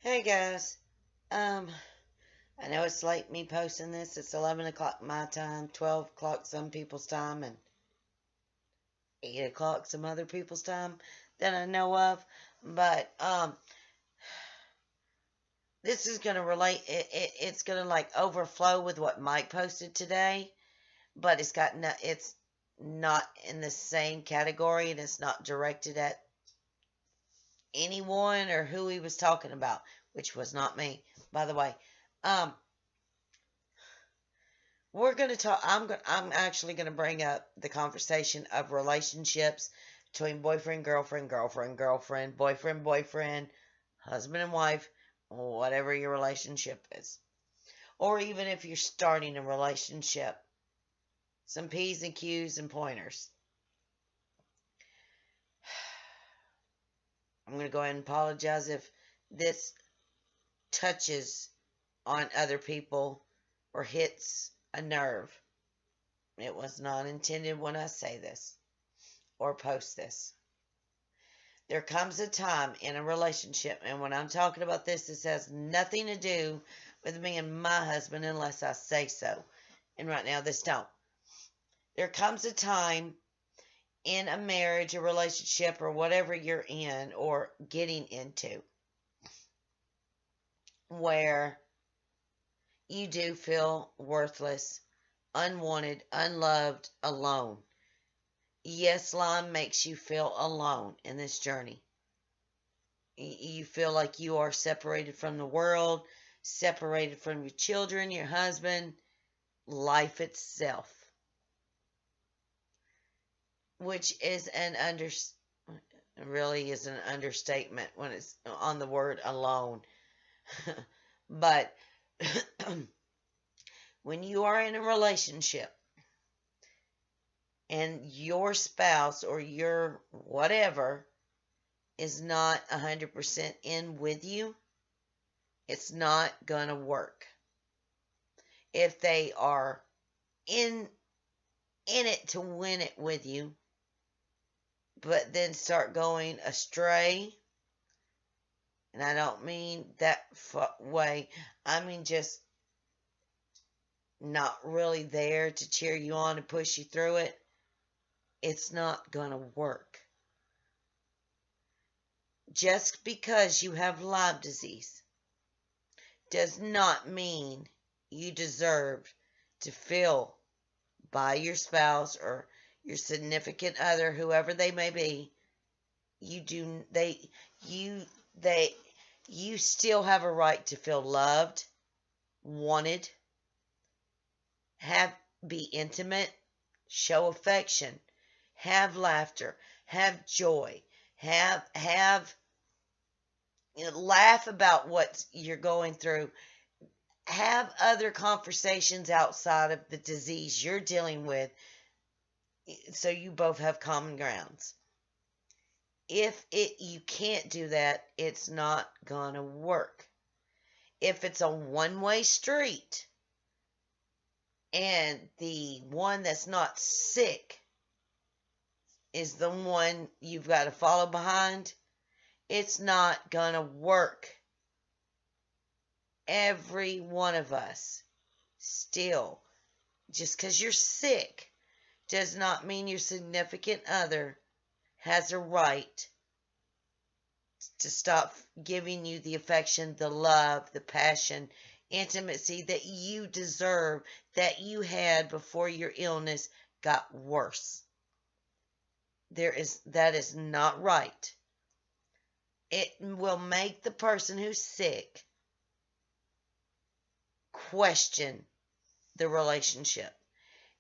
Hey guys, um, I know it's late me posting this. It's 11 o'clock my time, 12 o'clock some people's time, and 8 o'clock some other people's time that I know of. But this is gonna relate. It's gonna like overflow with what Mike posted today, but it's not in the same category, and it's not directed at anyone or who he was talking about, which was not me, by the way. Um, we're going to talk. I'm actually going to bring up the conversation of relationships between boyfriend, girlfriend, girlfriend, girlfriend, boyfriend, boyfriend, husband and wife, whatever your relationship is. Or even if you're starting a relationship, some P's and Q's and pointers. I'm going to go ahead and apologize if this touches on other people or hits a nerve. It was not intended when I say this or post this. There comes a time in a relationship, and when I'm talking about this, this has nothing to do with me and my husband unless I say so. And right now, this don't. There comes a time in a marriage, a relationship, or whatever you're in or getting into where you do feel worthless, unwanted, unloved, alone. Yes, Lyme makes you feel alone in this journey. You feel like you are separated from the world, separated from your children, your husband, life itself, which is really is an understatement when it's on the word alone. But when you are in a relationship and your spouse or your whatever is not 100% in with you, it's not going to work. If they are in it to win it with you, but then start going astray, and I don't mean that way, I mean just not really there to cheer you on and push you through it, it's not going to work. Just because you have Lyme disease does not mean you deserve to feel by your spouse or your significant other, whoever they may be. You still have a right to feel loved, wanted, be intimate, show affection, have laughter, have joy, laugh about what you're going through, have other conversations outside of the disease you're dealing with, so you both have common grounds. If you can't do that, it's not gonna work. If it's a one-way street and the one that's not sick is the one you've got to follow behind, it's not gonna work. Every one of us still, just because you're sick does not mean your significant other has a right to stop giving you the affection, the love, the passion, intimacy that you deserve, that you had before your illness got worse. That is not right. It will make the person who's sick question the relationship.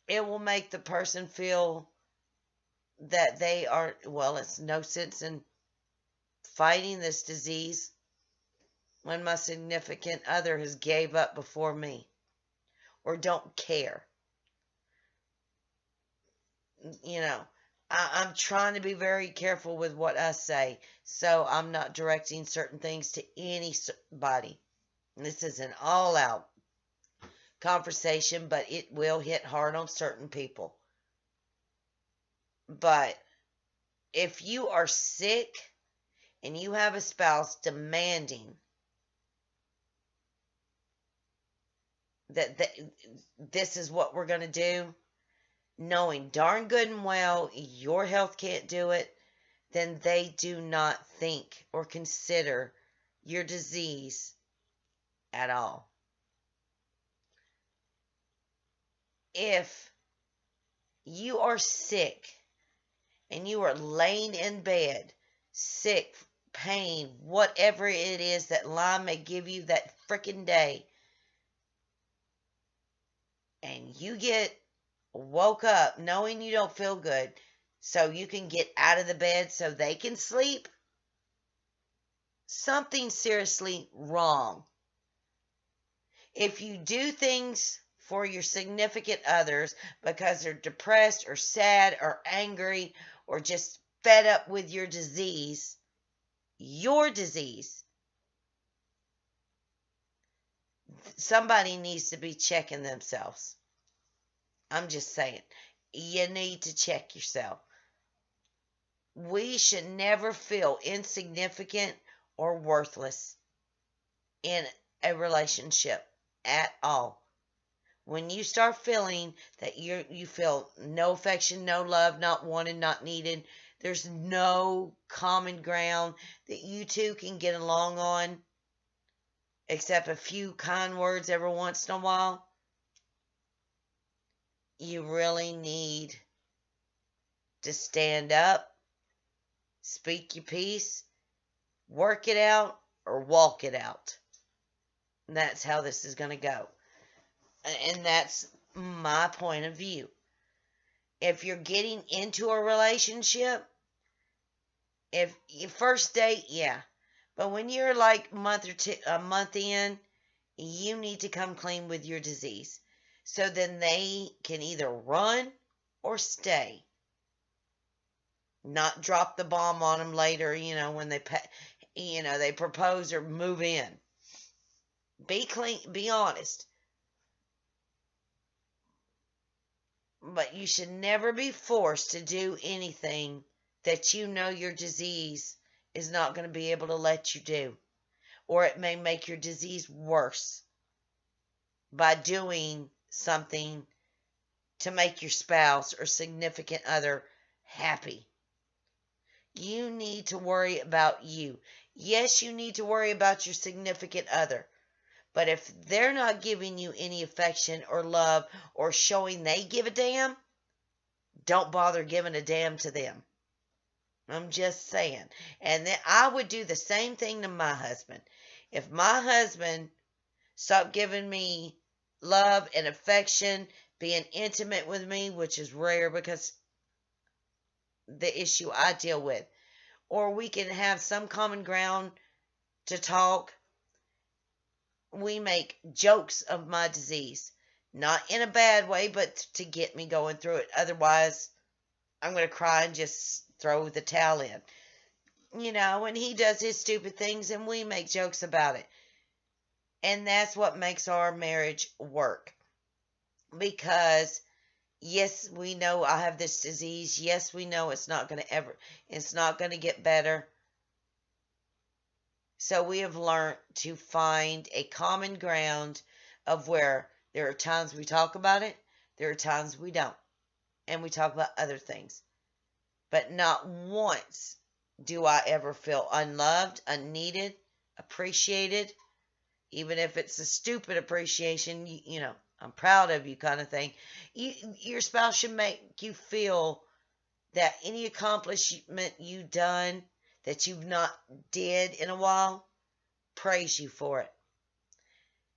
It will make the person feel that they are, well, it's no sense in fighting this disease when my significant other has gave up before me or don't care. You know, I'm trying to be very careful with what I say, so I'm not directing certain things to anybody. This is an all-out conversation, but it will hit hard on certain people. But if you are sick and you have a spouse demanding that this is what we're going to do, knowing darn good and well your health can't do it, then they do not think or consider your disease at all. If you are sick and you are laying in bed, sick, pain, whatever it is that Lyme may give you that freaking day, and you get woke up knowing you don't feel good so you can get out of the bed so they can sleep, something seriously wrong. If you do things for your significant others because they're depressed or sad or angry or just fed up with your disease, somebody needs to be checking themselves. I'm just saying, you need to check yourself. We should never feel insignificant or worthless in a relationship at all. When you start feeling that you feel no affection, no love, not wanted, not needed, there's no common ground that you two can get along on, except a few kind words every once in a while, you really need to stand up, speak your piece, work it out, or walk it out. And that's how this is going to go. And that's my point of view. If you're getting into a relationship, if your first date, yeah. But when you're like a month in, you need to come clean with your disease. So then they can either run or stay. Not drop the bomb on them later, when they propose or move in. Be clean, be honest. But you should never be forced to do anything that you know your disease is not going to be able to let you do. Or it may make your disease worse by doing something to make your spouse or significant other happy. You need to worry about you. Yes, you need to worry about your significant other. But if they're not giving you any affection or love or showing they give a damn, don't bother giving a damn to them. I'm just saying. And then I would do the same thing to my husband. If my husband stopped giving me love and affection, being intimate with me, which is rare because the issue I deal with, or we can have some common ground to talk. We make jokes of my disease, not in a bad way, but to get me going through it. Otherwise, I'm going to cry and just throw the towel in. And he does his stupid things and we make jokes about it. And that's what makes our marriage work. Because yes, we know I have this disease. Yes, we know it's not going to get better. So we have learned to find a common ground of where there are times we talk about it, there are times we don't. And we talk about other things. But not once do I ever feel unloved, unneeded, appreciated. Even if it's a stupid appreciation, I'm proud of you kind of thing. Your spouse should make you feel that any accomplishment you've done that you've not did in a while, praise you for it.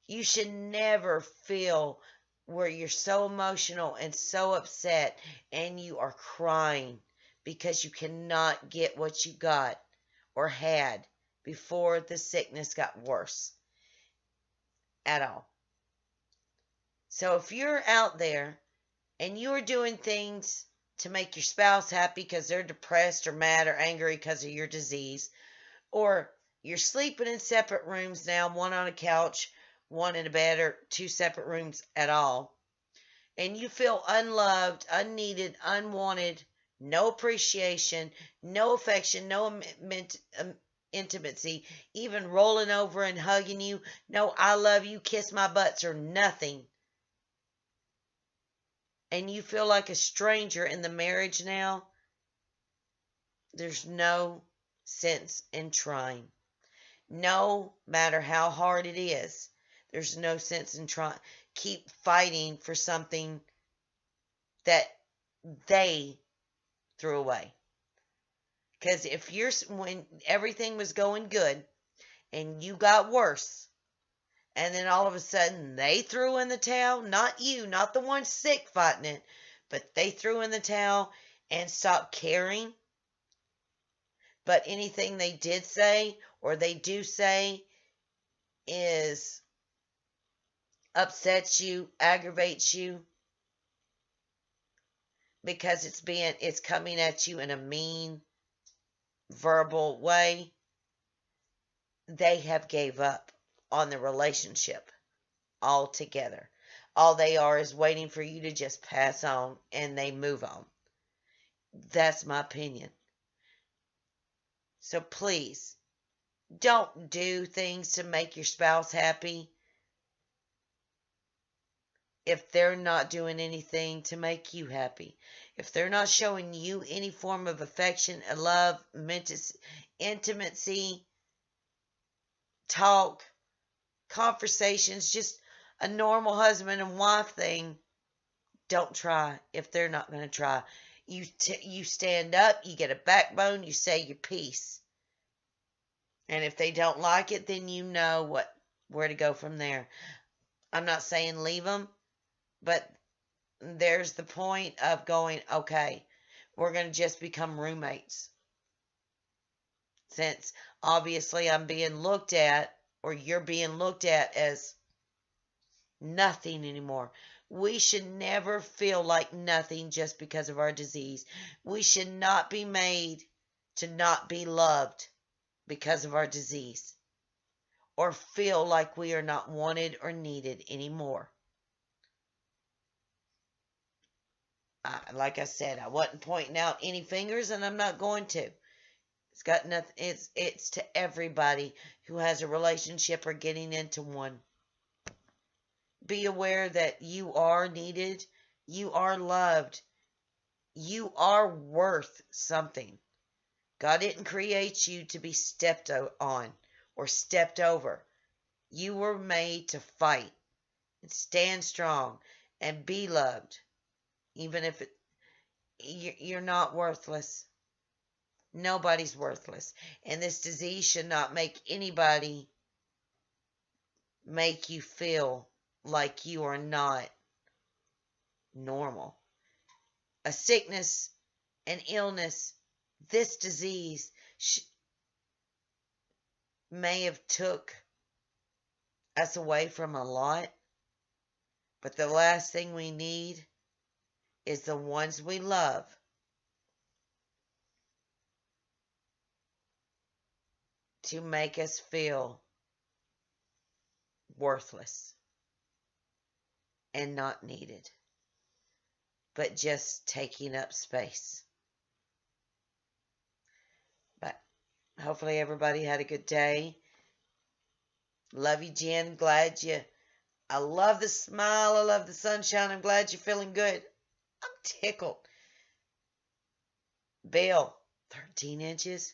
You should never feel where you're so emotional and so upset and you are crying because you cannot get what you got or had before the sickness got worse at all. So if you're out there and you're doing things to make your spouse happy because they're depressed or mad or angry because of your disease, or you're sleeping in separate rooms now, one on a couch, one in a bed, or two separate rooms at all, and you feel unloved, unneeded, unwanted, no appreciation, no affection, no intimacy, even rolling over and hugging you, no I love you, kiss my butts or nothing, and you feel like a stranger in the marriage now, there's no sense in trying. No matter how hard it is, there's no sense in trying. Keep fighting for something that they threw away. Because if you're, when everything was going good and you got worse, and then all of a sudden they threw in the towel, not you, not the one sick fighting it, but they threw in the towel and stopped caring. But anything they did say or they do say is upsets you, aggravates you, because it's coming at you in a mean verbal way, they have gave up on the relationship altogether. All they are is waiting for you to just pass on and they move on. That's my opinion. So please, don't do things to make your spouse happy if they're not doing anything to make you happy. If they're not showing you any form of affection, love, intimacy, talk, conversations, just a normal husband and wife thing, don't try if they're not going to try. You stand up, you get a backbone, you say your piece. And if they don't like it, then you know where to go from there. I'm not saying leave them, but there's the point of going, okay, we're going to just become roommates. Since obviously I'm being looked at, or you're being looked at as nothing anymore. We should never feel like nothing just because of our disease. We should not be made to not be loved because of our disease, or feel like we are not wanted or needed anymore. Like I said, I wasn't pointing out any fingers, and I'm not going to. It's got nothing. It's to everybody who has a relationship or getting into one. Be aware that you are needed, you are loved, you are worth something. God didn't create you to be stepped on or stepped over. You were made to fight and stand strong and be loved, even if you're not worthless. Nobody's worthless. And this disease should not make anybody make you feel like you are not normal. A sickness, an illness, this disease may have took us away from a lot, but the last thing we need is the ones we love to make us feel worthless and not needed, but just taking up space. But hopefully everybody had a good day. Love you, Jen. I love the smile. I love the sunshine. I'm glad you're feeling good. I'm tickled. Bill, 13 inches.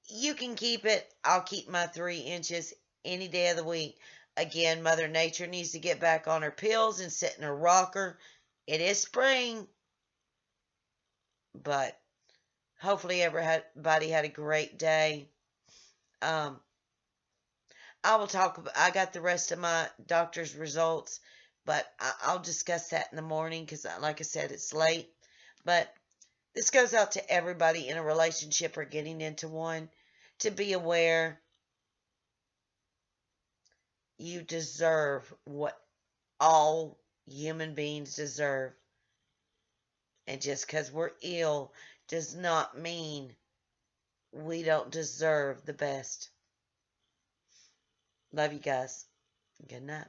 You can keep it. I'll keep my 3 inches any day of the week. Again, Mother Nature needs to get back on her pills and sit in her rocker. It is spring. But hopefully everybody had a great day. I will talk about, I got the rest of my doctor's results, but I'll discuss that in the morning because, like I said, it's late. But this goes out to everybody in a relationship or getting into one, to be aware you deserve what all human beings deserve. And just because we're ill does not mean we don't deserve the best. Love you guys. Good night.